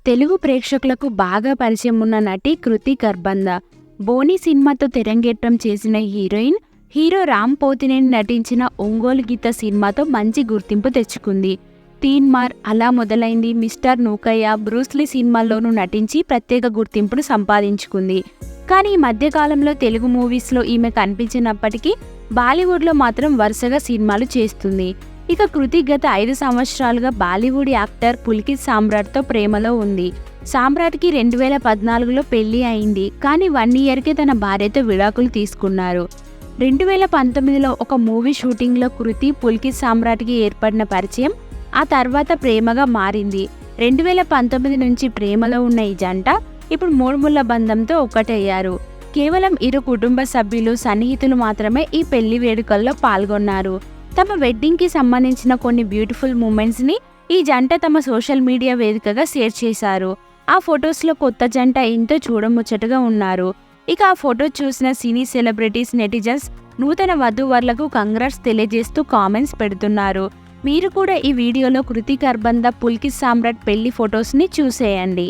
తెలుగు ప్రేక్షకులకు బాగా పరిచయం ఉన్న నటి కృతి కర్బంద. బోని సినిమాతో తెరంగేట్రం చేసిన హీరోయిన్. హీరో రామ్ పోతినేని నటించిన ఒంగోలు గీత సినిమాతో మంచి గుర్తింపు తెచ్చుకుంది. తీన్మార్, అలా మొదలైంది, మిస్టర్ నూకయ్య, బ్రూస్లీ సినిమాల్లోనూ నటించి ప్రత్యేక గుర్తింపును సంపాదించుకుంది. కానీ ఈ మధ్యకాలంలో తెలుగు మూవీస్లో ఈమె కనిపించినప్పటికీ బాలీవుడ్లో మాత్రం వరుసగా సినిమాలు చేస్తుంది. ఇక కృతి గత 5 సంవత్సరాలుగా బాలీవుడ్ యాక్టర్ పుల్కిత్ సామ్రాట్తో ప్రేమలో ఉంది. సామ్రాట్కి 2014లో పెళ్లి అయింది. కానీ 1 ఇయర్కే తన భార్యతో విడాకులు తీసుకున్నారు. 2019లో ఒక మూవీ షూటింగ్లో కృతి పుల్కిత్ సామ్రాట్కి ఏర్పడిన పరిచయం ఆ తర్వాత ప్రేమగా మారింది. 2019 నుంచి ప్రేమలో ఉన్న ఈ జంట ఇప్పుడు 3 ముళ్ల బంధంతో ఒక్కటయ్యారు. కేవలం 2 కుటుంబ సభ్యులు, సన్నిహితులు మాత్రమే ఈ పెళ్లి వేడుకల్లో పాల్గొన్నారు. తమ వెడ్డింగ్కి సంబంధించిన కొన్ని బ్యూటిఫుల్ మూమెంట్స్ని ఈ జంట తమ సోషల్ మీడియా వేదికగా షేర్ చేశారు. ఆ ఫొటోస్లో కొత్త జంట ఎంతో చూడముచ్చటగా ఉన్నారు. ఇక ఆ ఫోటో చూసిన సినీ సెలబ్రిటీస్, నెటిజన్స్ నూతన వధూవరులకు కంగ్రాట్స్ తెలియజేస్తూ కామెంట్స్ పెడుతున్నారు. మీరు కూడా ఈ వీడియోలో కృతి కర్బంద, పుల్కిత్ సామ్రాట్ పెళ్లి ఫొటోస్ని చూసేయండి.